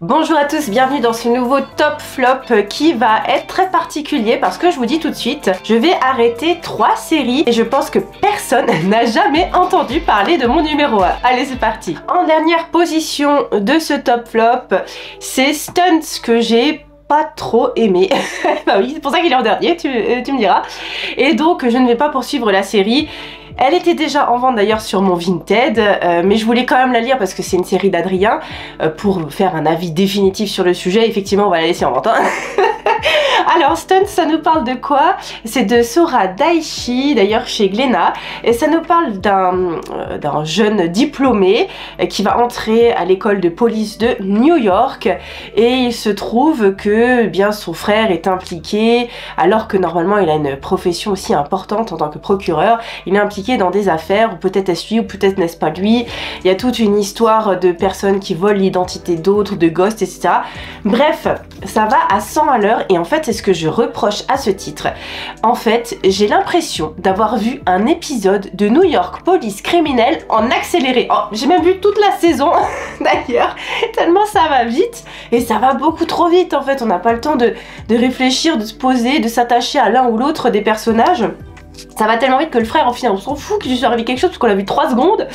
Bonjour à tous, bienvenue dans ce nouveau top flop qui va être très particulier parce que je vous dis tout de suite, je vais arrêter 3 séries et je pense que personne n'a jamais entendu parler de mon numéro 1. Allez, c'est parti. En dernière position de ce top flop, c'est Stunts que j'ai pas trop aimé. Bah oui, c'est pour ça qu'il est en dernier, tu me diras. Et donc, je ne vais pas poursuivre la série. Elle était déjà en vente d'ailleurs sur mon Vinted, mais je voulais quand même la lire parce que c'est une série d'Adrien, pour faire un avis définitif sur le sujet. Effectivement, on va la laisser en vente. Hein. Alors, Stunts, ça nous parle de quoi? C'est de Sora Daishi, d'ailleurs chez Glénat, et ça nous parle d'un jeune diplômé qui va entrer à l'école de police de New York, et il se trouve que bien son frère est impliqué, alors que normalement il a une profession aussi importante en tant que procureur. Il est impliqué dans des affaires, ou peut-être est-ce lui, ou peut-être n'est-ce pas lui. Il y a toute une histoire de personnes qui volent l'identité d'autres, de ghosts, etc. Bref, ça va à 100 à l'heure, et en fait c'est ce que je reproche à ce titre. En fait, j'ai l'impression d'avoir vu un épisode de New York Police Criminel en accéléré. Oh, j'ai même vu toute la saison d'ailleurs, tellement ça va vite, et ça va beaucoup trop vite en fait. On n'a pas le temps de réfléchir, de se poser, de s'attacher à l'un ou l'autre des personnages. Ça va tellement vite que le frère, en final, on s'en fout qu'il lui soit arrivé quelque chose parce qu'on l'a vu 3 secondes.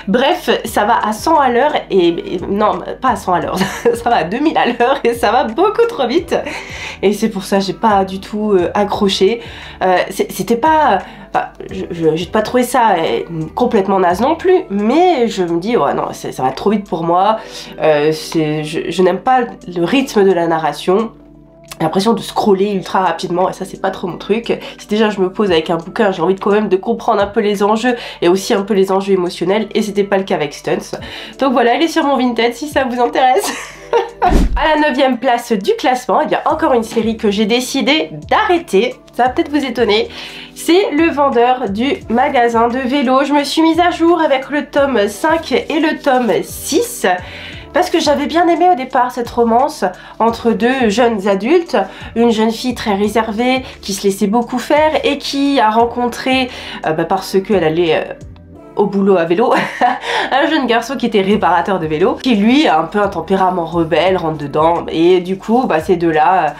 Bref, ça va à 100 à l'heure et non, pas à 100 à l'heure, ça va à 2000 à l'heure et ça va beaucoup trop vite. Et c'est pour ça que j'ai pas du tout accroché. C'était pas... Enfin, j'ai pas trouvé ça complètement naze non plus, mais je me dis, ouais, non, ça va trop vite pour moi. Je n'aime pas le rythme de la narration. L'impression de scroller ultra rapidement, et ça c'est pas trop mon truc. Si déjà je me pose avec un bouquin, j'ai envie quand même de comprendre un peu les enjeux et aussi un peu les enjeux émotionnels, et c'était pas le cas avec Stunts. Donc voilà, elle est sur mon Vinted si ça vous intéresse. À la 9e place du classement, il y a encore une série que j'ai décidé d'arrêter. Ça va peut-être vous étonner. C'est Le Vendeur du magasin de vélo. Je me suis mise à jour avec le tome 5 et le tome 6. Parce que j'avais bien aimé au départ cette romance entre deux jeunes adultes, une jeune fille très réservée qui se laissait beaucoup faire et qui a rencontré, parce qu'elle allait au boulot à vélo, un jeune garçon qui était réparateur de vélo, qui lui a un peu un tempérament rebelle, rentre dedans, et du coup ces deux-là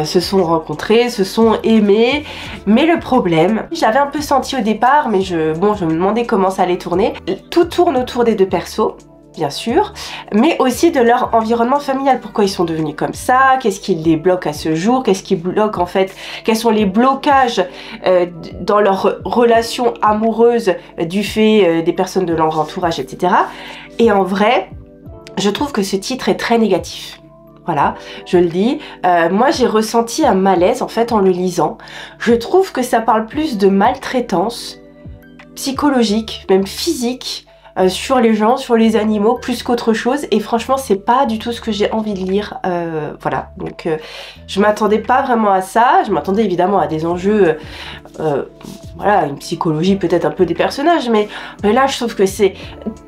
se sont rencontrés, se sont aimés, mais le problème, j'avais un peu senti au départ, mais je me demandais comment ça allait tourner, tout tourne autour des deux persos, bien sûr, mais aussi de leur environnement familial. Pourquoi ils sont devenus comme ça? Qu'est-ce qui les bloque à ce jour? Qu'est-ce qui bloque en fait? Quels sont les blocages dans leur relation amoureuse du fait des personnes de leur entourage, etc. Et en vrai, je trouve que ce titre est très négatif. Voilà, je le dis. Moi, j'ai ressenti un malaise en fait en le lisant. Je trouve que ça parle plus de maltraitance psychologique, même physique, sur les gens, sur les animaux, plus qu'autre chose, et franchement c'est pas du tout ce que j'ai envie de lire, voilà, donc je m'attendais pas vraiment à ça, je m'attendais évidemment à des enjeux, voilà, une psychologie peut-être un peu des personnages, mais là je trouve que c'est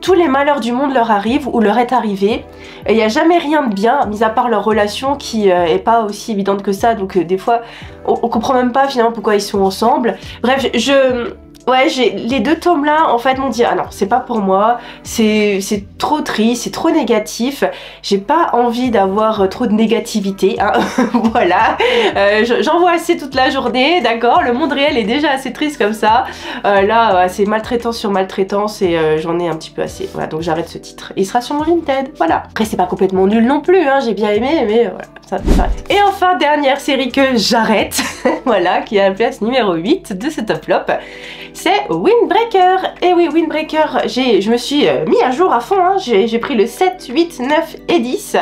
tous les malheurs du monde leur arrivent ou leur est arrivé, et il n'y a jamais rien de bien, mis à part leur relation qui est pas aussi évidente que ça, donc des fois on comprend même pas finalement pourquoi ils sont ensemble. Bref, ouais, les 2 tomes là en fait m'ont dit ah non, c'est pas pour moi, c'est trop triste, c'est trop négatif, j'ai pas envie d'avoir trop de négativité, hein. Voilà, j'en vois assez toute la journée, d'accord, le monde réel est déjà assez triste comme ça, là c'est maltraitance sur maltraitance et j'en ai un petit peu assez, voilà, donc j'arrête ce titre, il sera sur mon Vinted, voilà. Après c'est pas complètement nul non plus, hein, j'ai bien aimé, mais voilà, ça s'arrête. Et enfin, dernière série que j'arrête, voilà, qui est à la place numéro 8 de ce top flop, c'est Windbreaker. Et oui, Windbreaker, je me suis mis à jour à fond, hein. J'ai pris le 7, 8, 9 et 10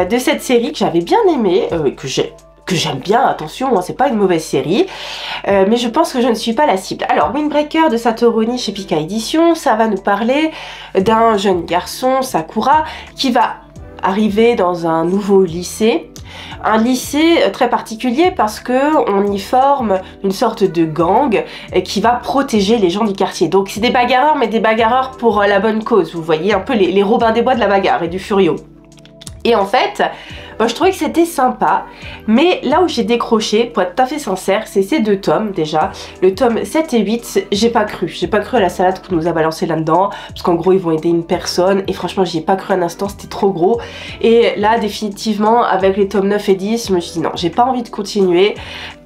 de cette série que j'avais bien aimée, que j'aime bien, attention, hein, c'est pas une mauvaise série, mais je pense que je ne suis pas la cible. Alors, Windbreaker de Satoru Honii chez Pika Édition, ça va nous parler d'un jeune garçon, Sakura, qui va arriver dans un nouveau lycée. Un lycée très particulier parce que on y forme une sorte de gang qui va protéger les gens du quartier. Donc c'est des bagarreurs, mais des bagarreurs pour la bonne cause. Vous voyez un peu les Robin des Bois de la bagarre et du Furio. Et en fait, Moi je trouvais que c'était sympa, mais là où j'ai décroché, pour être tout à fait sincère, c'est ces deux tomes déjà. Le tome 7 et 8, j'ai pas cru à la salade qu'on nous a balancé là-dedans, parce qu'en gros ils vont aider une personne, et franchement j'y ai pas cru un instant, c'était trop gros. Et là définitivement avec les tomes 9 et 10, je me suis dit non, j'ai pas envie de continuer.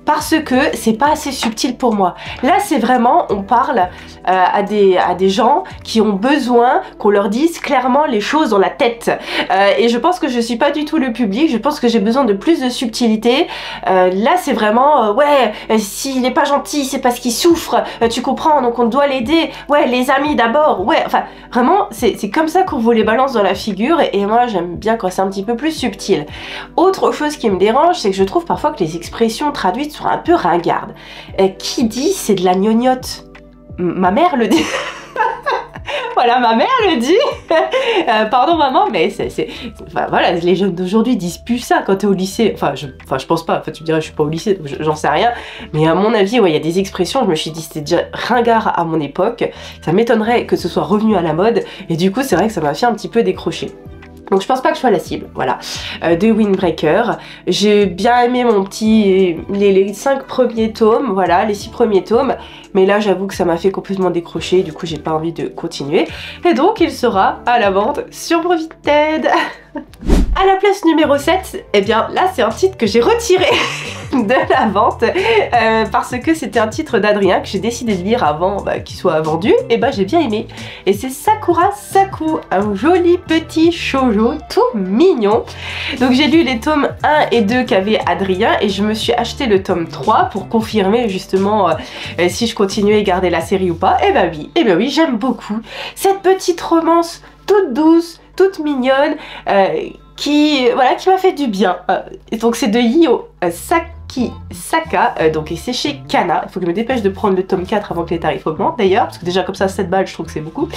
Parce que c'est pas assez subtil pour moi. Là c'est vraiment, on parle à des gens qui ont besoin qu'on leur dise clairement les choses dans la tête. Et je pense que je suis pas du tout le public, je pense que j'ai besoin de plus de subtilité. Là c'est vraiment, ouais, s'il n'est pas gentil c'est parce qu'il souffre, tu comprends, donc on doit l'aider. Ouais, les amis d'abord, ouais, enfin vraiment c'est comme ça qu'on vous les balance dans la figure. Et moi j'aime bien quand c'est un petit peu plus subtil. Autre chose qui me dérange, c'est que je trouve parfois que les expressions traduites sont un peu ringardes. Qui dit c'est de la gnognotte? Ma mère le dit. Voilà, ma mère le dit. Pardon maman, mais enfin, voilà, les jeunes d'aujourd'hui disent plus ça quand t'es au lycée. Enfin, je pense pas. Enfin, tu me dirais, je suis pas au lycée, j'en sais rien. Mais à mon avis, ouais, il y a des expressions. Je me suis dit, c'était déjà ringard à mon époque. Ça m'étonnerait que ce soit revenu à la mode. Et du coup, c'est vrai que ça m'a fait un petit peu décrocher. Donc je pense pas que je sois la cible, voilà, de Windbreaker. J'ai bien aimé mon petit, les 5 premiers tomes, voilà, les 6 premiers tomes. Mais là j'avoue que ça m'a fait complètement décrocher, du coup j'ai pas envie de continuer. Et donc il sera à la vente sur Vinted. À la place numéro 7, eh bien là c'est un titre que j'ai retiré de la vente parce que c'était un titre d'Adrien que j'ai décidé de lire avant qu'il soit vendu, et j'ai bien aimé. Et c'est Sakura Saku, un joli petit shoujo tout mignon. Donc j'ai lu les tomes 1 et 2 qu'avait Adrien et je me suis acheté le tome 3 pour confirmer justement si je continuais à garder la série ou pas. Et oui, j'aime beaucoup cette petite romance toute douce, toute mignonne, qui m'a fait du bien. Et donc c'est de Io Saka, donc et c'est chez Kana. Il faut que je me dépêche de prendre le tome 4 avant que les tarifs augmentent d'ailleurs, parce que déjà comme ça 7 balles je trouve que c'est beaucoup.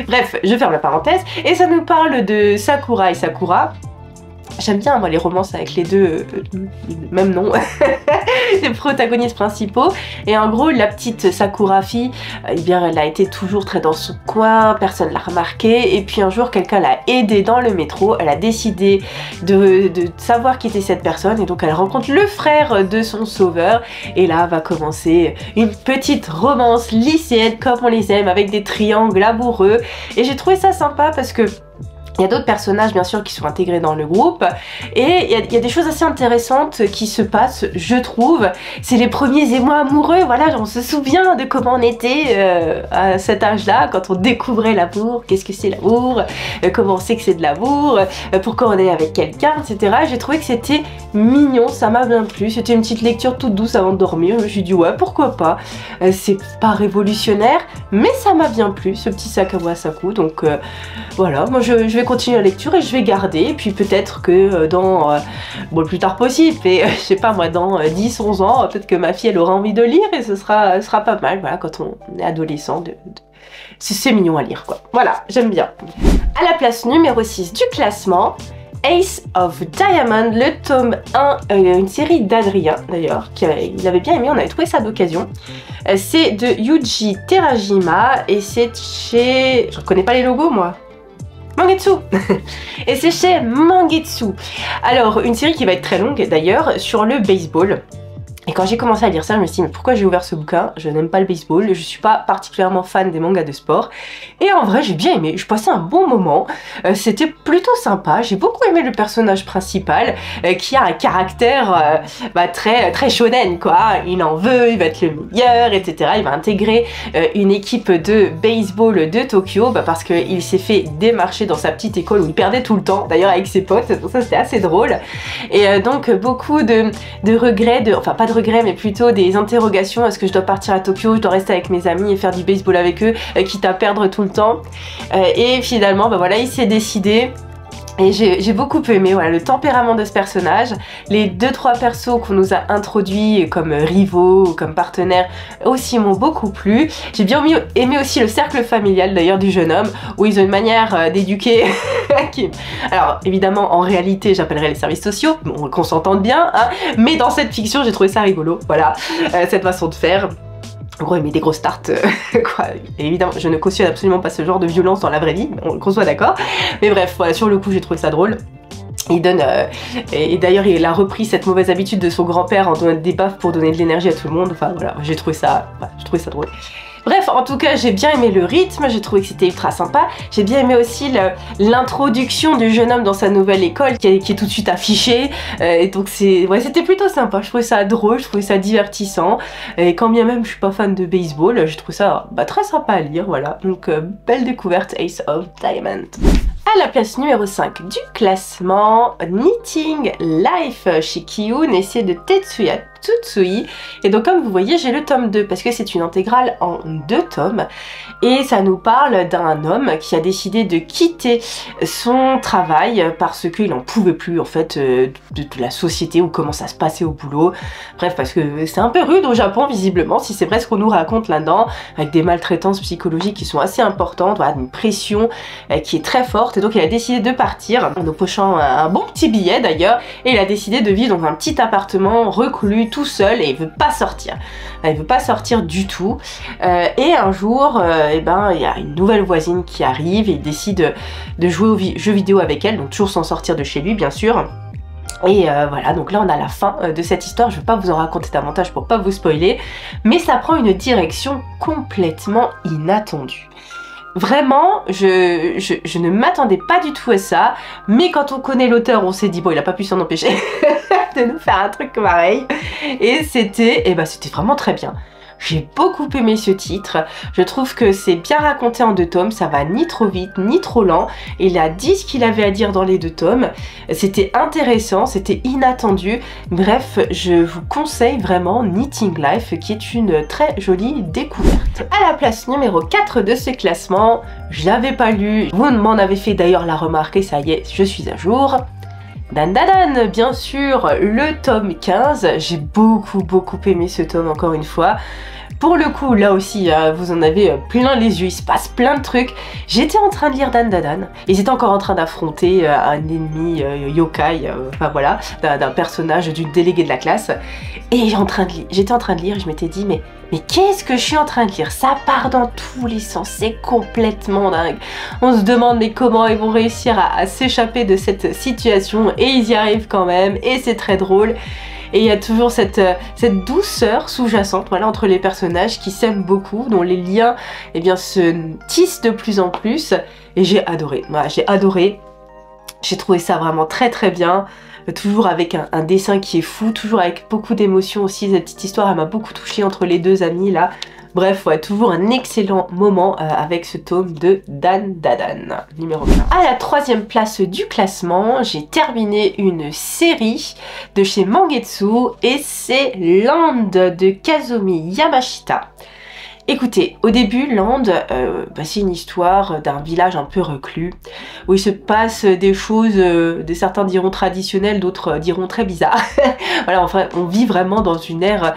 Bref, je ferme la parenthèse. Et ça nous parle de Sakura et Sakura. J'aime bien moi les romances avec les deux même nom, les protagonistes principaux. Et en gros la petite Sakura fille, eh bien elle a été toujours très dans son coin, personne l'a remarqué. Et puis un jour quelqu'un l'a aidée dans le métro, elle a décidé de savoir qui était cette personne. Et donc elle rencontre le frère de son sauveur. Et là va commencer une petite romance lycéenne comme on les aime, avec des triangles amoureux. Et j'ai trouvé ça sympa parce que il y a d'autres personnages bien sûr qui sont intégrés dans le groupe et il y a des choses assez intéressantes qui se passent, je trouve. C'est les premiers émois amoureux, voilà, on se souvient de comment on était à cet âge-là, quand on découvrait l'amour, qu'est-ce que c'est l'amour, comment on sait que c'est de l'amour, pourquoi on est avec quelqu'un, etc. J'ai trouvé que c'était mignon, ça m'a bien plu, c'était une petite lecture toute douce avant de dormir, je me suis dit ouais, pourquoi pas. C'est pas révolutionnaire, mais ça m'a bien plu, ce petit Sakura Saku, donc voilà, moi je vais continuer la lecture et je vais garder, et puis peut-être que dans le plus tard possible, et je sais pas moi, dans 10-11 ans, peut-être que ma fille elle aura envie de lire et ce sera pas mal, voilà, quand on est adolescent, c'est mignon à lire quoi. Voilà, j'aime bien. À la place numéro 6 du classement, Ace of Diamond, le tome 1, une série d'Adrien d'ailleurs, qu'il avait bien aimé, on avait trouvé ça d'occasion. C'est de Yuji Terajima et c'est chez... Je reconnais pas les logos moi. Mangetsu. Et c'est chez Mangetsu. Alors, une série qui va être très longue d'ailleurs, sur le baseball. Et quand j'ai commencé à lire ça, je me suis dit mais pourquoi j'ai ouvert ce bouquin? Je n'aime pas le baseball, je suis pas particulièrement fan des mangas de sport. Et en vrai j'ai bien aimé, je passais un bon moment, c'était plutôt sympa. J'ai beaucoup aimé le personnage principal qui a un caractère très shonen quoi. Il en veut, il va être le meilleur, etc. Il va intégrer une équipe de baseball de Tokyo parce qu'il s'est fait démarcher dans sa petite école où il perdait tout le temps, d'ailleurs avec ses potes, donc ça c'était assez drôle. Et donc beaucoup de regrets, enfin pas de regrets mais plutôt des interrogations. Est-ce que je dois partir à Tokyo, je dois rester avec mes amis et faire du baseball avec eux, quitte à perdre tout le temps. Et finalement voilà, il s'est décidé. Et j'ai beaucoup aimé voilà, le tempérament de ce personnage. Les 2-3 persos qu'on nous a introduits comme rivaux, comme partenaires aussi m'ont beaucoup plu. J'ai bien aimé aussi le cercle familial d'ailleurs du jeune homme, où ils ont une manière d'éduquer qui... Alors évidemment en réalité j'appellerais les services sociaux, bon, qu'on s'entende bien, hein, mais dans cette fiction j'ai trouvé ça rigolo, voilà, cette façon de faire. En gros, il met des grosses tartes, quoi. Et évidemment, je ne cautionne absolument pas ce genre de violence dans la vraie vie, qu'on soit d'accord. Mais bref, voilà, sur le coup, j'ai trouvé ça drôle. Il donne, et d'ailleurs il a repris cette mauvaise habitude de son grand-père en donnant des baffes pour donner de l'énergie à tout le monde. Enfin voilà, j'ai trouvé ça drôle. Bref, en tout cas, j'ai bien aimé le rythme, j'ai trouvé que c'était ultra sympa. J'ai bien aimé aussi l'introduction du jeune homme dans sa nouvelle école qui est tout de suite affichée. Et donc c'était plutôt sympa, je trouvais ça drôle, je trouvais ça divertissant. Et quand bien même je suis pas fan de baseball, je trouve ça très sympa à lire, voilà. Donc belle découverte, Ace of Diamond. À la place numéro 5 du classement, Knitting Life chez Kiyun, essai de Tetsuya Tsutsui. Et donc comme vous voyez, j'ai le tome 2 parce que c'est une intégrale en 2 tomes. Et ça nous parle d'un homme qui a décidé de quitter son travail parce qu'il n'en pouvait plus en fait de la société ou comment ça se passait au boulot. Bref, parce que c'est un peu rude au Japon visiblement, si c'est vrai ce qu'on nous raconte là-dedans, avec des maltraitances psychologiques qui sont assez importantes, voilà, une pression qui est très forte. Et donc il a décidé de partir en empochant un bon petit billet d'ailleurs, et il a décidé de vivre dans un petit appartement reclus tout seul et il veut pas sortir. Il veut pas sortir du tout. Et un jour, il y a une nouvelle voisine qui arrive et il décide de jouer aux jeux vidéo avec elle, donc toujours sans sortir de chez lui bien sûr. Et voilà, donc là on a la fin de cette histoire, je ne vais pas vous en raconter davantage pour pas vous spoiler, mais ça prend une direction complètement inattendue. Vraiment, je ne m'attendais pas du tout à ça, mais quand on connaît l'auteur, on s'est dit bon, il a pas pu s'en empêcher de nous faire un truc pareil, et c'était vraiment très bien. J'ai beaucoup aimé ce titre, je trouve que c'est bien raconté en 2 tomes, ça va ni trop vite ni trop lent, il a dit ce qu'il avait à dire dans les 2 tomes, c'était intéressant, c'était inattendu, bref, je vous conseille vraiment Knitting Life qui est une très jolie découverte. À la place numéro 4 de ce classement, je l'avais pas lu, vous m'en avez fait d'ailleurs la remarque et ça y est, je suis à jour. Dan Dan Dan, bien sûr, le tome 15, j'ai beaucoup aimé ce tome encore une fois. Pour le coup, là aussi, vous en avez plein les yeux, il se passe plein de trucs. J'étais en train de lire Dan Dan Dan, ils étaient encore en train d'affronter un ennemi yokai, enfin voilà, d'un personnage, du délégué de la classe. Et j'étais en train de lire et je m'étais dit, mais qu'est-ce que je suis en train de lire? Ça part dans tous les sens, c'est complètement dingue. On se demande mais comment ils vont réussir à s'échapper de cette situation, et ils y arrivent quand même, et c'est très drôle. Et il y a toujours cette douceur sous-jacente, voilà, entre les personnages qui s'aiment beaucoup, dont les liens se tissent de plus en plus. Et j'ai adoré, voilà, j'ai adoré. J'ai trouvé ça vraiment très bien. Toujours avec un dessin qui est fou, toujours avec beaucoup d'émotions aussi. Cette petite histoire, elle m'a beaucoup touchée entre les 2 amis là. Bref, ouais, toujours un excellent moment avec ce tome de Dan Dan, numéro 1. À la 3e place du classement, j'ai terminé une série de chez Mangetsu et c'est Land de Kazumi Yamashita. Écoutez, au début, Land, c'est une histoire d'un village un peu reclus, où il se passe des choses, certains diront traditionnelles, d'autres diront très bizarres. Voilà, enfin, on vit vraiment dans une ère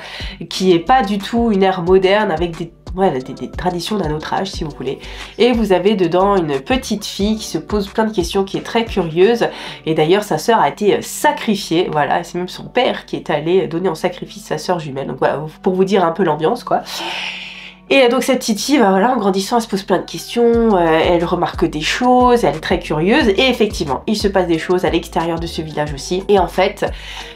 qui est pas du tout une ère moderne, avec des traditions d'un autre âge si vous voulez, et vous avez dedans une petite fille qui se pose plein de questions, qui est très curieuse, et d'ailleurs sa sœur a été sacrifiée, voilà, c'est même son père qui est allé donner en sacrifice sa sœur jumelle, donc voilà, pour vous dire un peu l'ambiance quoi. Et donc cette petite fille, voilà, en grandissant, elle se pose plein de questions, elle remarque des choses, elle est très curieuse, et effectivement, il se passe des choses à l'extérieur de ce village aussi. Et en fait,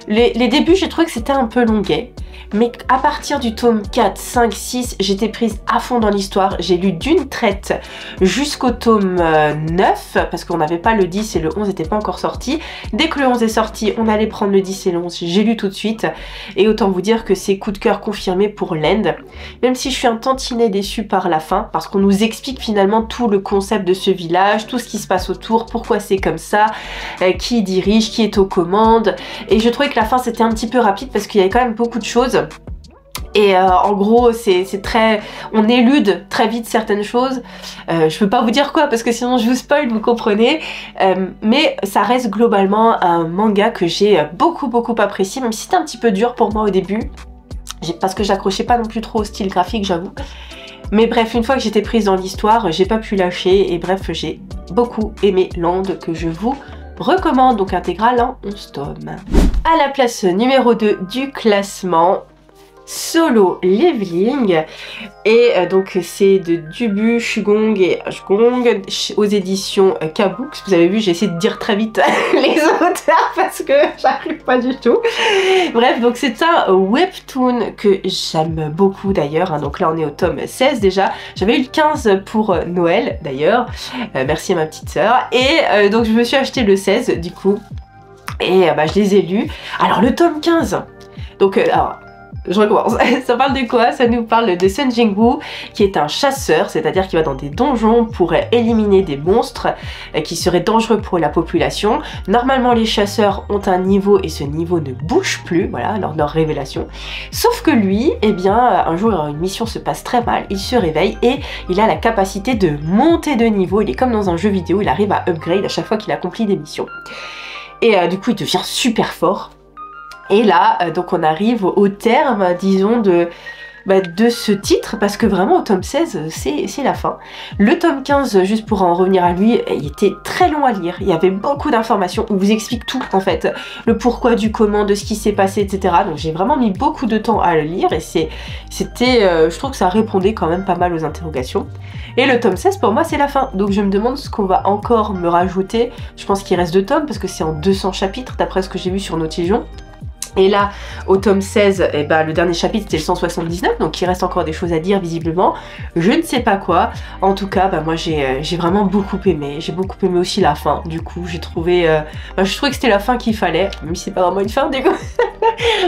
les débuts, j'ai trouvé que c'était un peu longuet, mais à partir du tome 4, 5, 6, j'étais prise à fond dans l'histoire. J'ai lu d'une traite jusqu'au tome 9, parce qu'on n'avait pas le 10 et le 11 n'était pas encore sorti. Dès que le 11 est sorti, on allait prendre le 10 et le 11, j'ai lu tout de suite, et autant vous dire que c'est coup de cœur confirmé pour Land, même si je suis un tantinet déçue par la fin, parce qu'on nous explique finalement tout le concept de ce village, tout ce qui se passe autour, pourquoi c'est comme ça, qui dirige, qui est aux commandes, et je trouvais que la fin c'était un petit peu rapide parce qu'il y avait quand même beaucoup de choses. Et en gros, c'est très... on élude très vite certaines choses. Je peux pas vous dire quoi parce que sinon je vous spoil, vous comprenez. Mais ça reste globalement un manga que j'ai beaucoup apprécié, même si c'était un petit peu dur pour moi au début. Parce que j'accrochais pas non plus trop au style graphique, j'avoue. Mais bref, une fois que j'étais prise dans l'histoire, j'ai pas pu lâcher. Et bref, j'ai beaucoup aimé Land, que je vous recommande, donc intégrale en 11 tomes. À la place numéro 2 du classement, Solo Leveling. Et donc c'est de Dubu, Shugong et Shugong aux éditions Kabooks. Vous avez vu, j'ai essayé de dire très vite les auteurs parce que j'arrive pas du tout. Bref, donc c'est un webtoon que j'aime beaucoup d'ailleurs, hein. Donc là on est au tome 16 déjà. J'avais eu le 15 pour Noël d'ailleurs. Merci à ma petite sœur. Et donc je me suis acheté le 16 du coup. Et je les ai lus. Alors le tome 15. Donc alors, je recommence. Ça parle de quoi? Ça nous parle de Sun Jingwoo qui est un chasseur, c'est-à-dire qu'il va dans des donjons pour éliminer des monstres qui seraient dangereux pour la population. Normalement les chasseurs ont un niveau et ce niveau ne bouge plus, voilà, lors de leur révélation. Sauf que lui, eh bien, un jour une mission se passe très mal, il se réveille et il a la capacité de monter de niveau. Il est comme dans un jeu vidéo, il arrive à upgrade à chaque fois qu'il accomplit des missions. Et du coup il devient super fort. Et là, donc on arrive au terme, disons, de ce titre, parce que vraiment au tome 16, c'est la fin. Le tome 15, juste pour en revenir à lui, il était très long à lire. Il y avait beaucoup d'informations, on vous explique tout en fait. Le pourquoi du comment, de ce qui s'est passé, etc. Donc j'ai vraiment mis beaucoup de temps à le lire et c'était, je trouve que ça répondait quand même pas mal aux interrogations. Et le tome 16, pour moi, c'est la fin. Donc je me demande ce qu'on va encore me rajouter. Je pense qu'il reste 2 tomes, parce que c'est en 200 chapitres, d'après ce que j'ai vu sur Nautileon. Et là, au tome 16, eh ben, le dernier chapitre c'était le 179, donc il reste encore des choses à dire visiblement. Je ne sais pas quoi. En tout cas, moi j'ai vraiment beaucoup aimé. J'ai beaucoup aimé aussi la fin. Du coup, j'ai trouvé, je trouvais que c'était la fin qu'il fallait, même si c'est pas vraiment une fin du coup.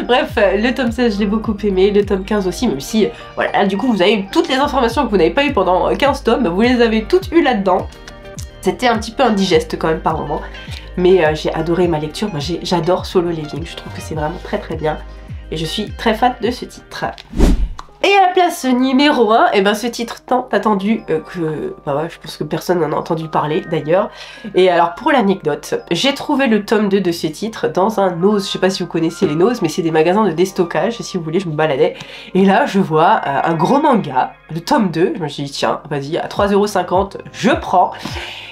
Bref, le tome 16 je l'ai beaucoup aimé, le tome 15 aussi, même si, voilà, du coup vous avez eu toutes les informations que vous n'avez pas eues pendant 15 tomes, vous les avez toutes eues là-dedans. C'était un petit peu indigeste quand même par moment. Mais j'ai adoré ma lecture, moi j'adore Solo Leveling, je trouve que c'est vraiment très très bien. Et je suis très fan de ce titre. Et à la place numéro 1, et ce titre tant attendu que je pense que personne n'en a entendu parler d'ailleurs. Et alors pour l'anecdote, j'ai trouvé le tome 2 de ce titre dans un Nose, je sais pas si vous connaissez les Nose, mais c'est des magasins de déstockage, si vous voulez je me baladais. Et là je vois un gros manga, le tome 2, je me suis dit tiens, vas-y, à 3,50 €, je prends.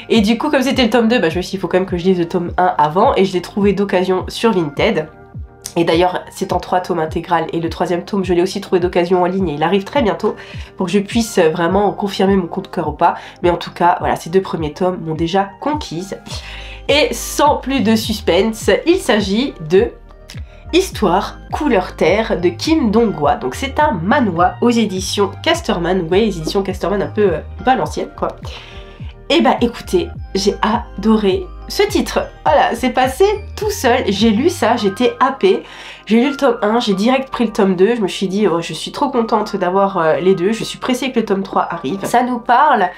Et du coup comme c'était le tome 2, je me suis dit il faut quand même que je lise le tome 1 avant, et je l'ai trouvé d'occasion sur Vinted. Et d'ailleurs, c'est en 3 tomes intégral et le 3e tome, je l'ai aussi trouvé d'occasion en ligne et il arrive très bientôt pour que je puisse vraiment confirmer mon coup de cœur ou pas. Mais en tout cas, voilà, ces 2 premiers tomes m'ont déjà conquise. Et sans plus de suspense, il s'agit de Histoire Couleur Terre de Kim Dong-hwa. Donc c'est un manhwa aux éditions Casterman. Ouais, les éditions Casterman un peu à l'ancienne, quoi. Et écoutez, j'ai adoré ce titre. Voilà, c'est passé tout seul, j'ai lu ça, j'étais happée. J'ai lu le tome 1, j'ai direct pris le tome 2, je me suis dit, oh, je suis trop contente d'avoir les deux, je suis pressée que le tome 3 arrive. Ça nous parle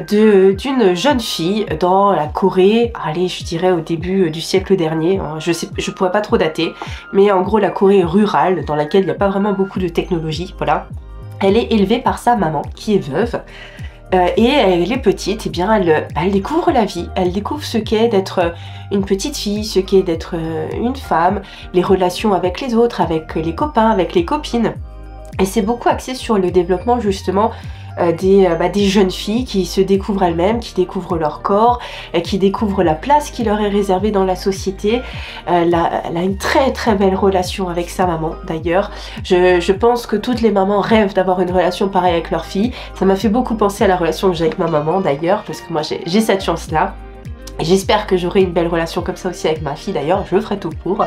d'une jeune fille dans la Corée, allez, je dirais au début du siècle dernier, hein, je pourrais pas trop dater, mais en gros la Corée rurale, dans laquelle il n'y a pas vraiment beaucoup de technologie, voilà. Elle est élevée par sa maman, qui est veuve. Et elle est petite, et bien elle découvre la vie, elle découvre ce qu'est d'être une petite fille, ce qu'est d'être une femme, les relations avec les autres, avec les copains, avec les copines. Et c'est beaucoup axé sur le développement justement des jeunes filles qui se découvrent elles-mêmes, qui découvrent leur corps, qui découvrent la place qui leur est réservée dans la société. Elle a une très très belle relation avec sa maman d'ailleurs. Je pense que toutes les mamans rêvent d'avoir une relation pareille avec leur fille. Ça m'a fait beaucoup penser à la relation que j'ai avec ma maman d'ailleurs, parce que moi j'ai cette chance-là. J'espère que j'aurai une belle relation comme ça aussi avec ma fille d'ailleurs, je ferai tout pour.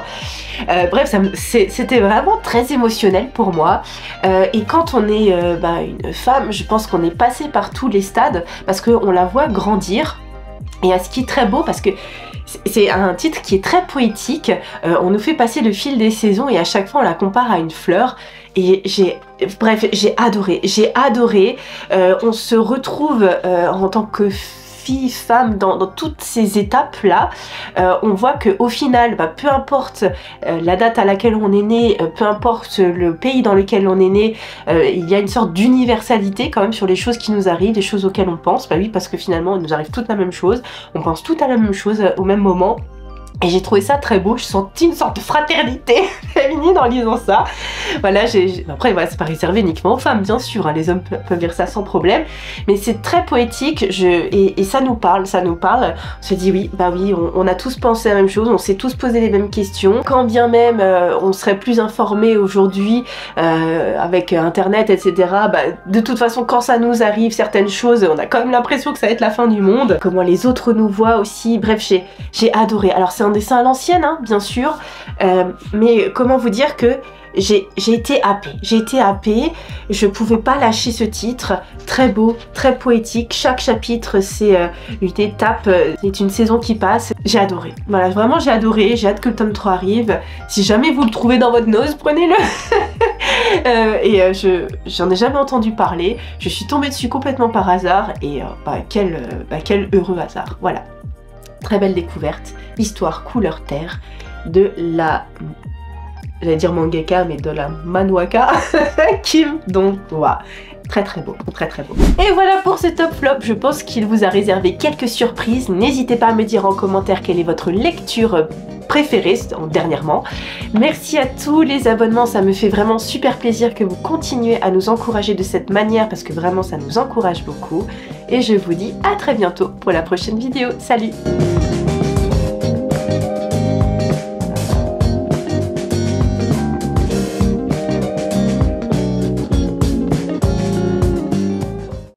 Bref, c'était vraiment très émotionnel pour moi. Et quand on est une femme, je pense qu'on est passé par tous les stades parce qu'on la voit grandir. Et ce qui est très beau parce que c'est un titre qui est très poétique, on nous fait passer le fil des saisons et à chaque fois on la compare à une fleur. Et j'ai adoré, on se retrouve en tant que femme dans toutes ces étapes là. On voit que au final peu importe la date à laquelle on est né, peu importe le pays dans lequel on est né, il y a une sorte d'universalité quand même sur les choses qui nous arrivent, les choses auxquelles on pense. Oui, parce que finalement il nous arrive toute la même chose, on pense tout à la même chose au même moment. Et j'ai trouvé ça très beau, je sentis une sorte de fraternité féminine en lisant ça. Voilà, après voilà, c'est pas réservé uniquement aux femmes bien sûr, hein, les hommes peuvent lire ça sans problème, mais c'est très poétique et ça nous parle, ça nous parle. On se dit oui, bah oui, on a tous pensé la même chose, on s'est tous posé les mêmes questions. Quand bien même on serait plus informé aujourd'hui avec internet, etc. Bah, de toute façon, quand ça nous arrive, certaines choses, on a quand même l'impression que ça va être la fin du monde. Comment les autres nous voient aussi, bref, j'ai adoré. Alors c'est un dessin à l'ancienne, hein, bien sûr, mais comment vous dire que j'ai été happée, je pouvais pas lâcher ce titre, très beau, très poétique, chaque chapitre c'est une étape, c'est une saison qui passe, j'ai adoré, voilà, vraiment j'ai adoré, j'ai hâte que le tome 3 arrive, si jamais vous le trouvez dans votre nose, prenez-le. J'en ai jamais entendu parler, je suis tombée dessus complètement par hasard et quel heureux hasard, voilà. Très belle découverte, histoire couleur terre de la, j'allais dire mangaka, mais de la manhwaka Kim Dong-hwa. Très très beau, très très beau. Et voilà pour ce top flop, je pense qu'il vous a réservé quelques surprises. N'hésitez pas à me dire en commentaire quelle est votre lecture préférée dernièrement. Merci à tous les abonnements, ça me fait vraiment super plaisir que vous continuez à nous encourager de cette manière parce que vraiment ça nous encourage beaucoup. Et je vous dis à très bientôt pour la prochaine vidéo. Salut!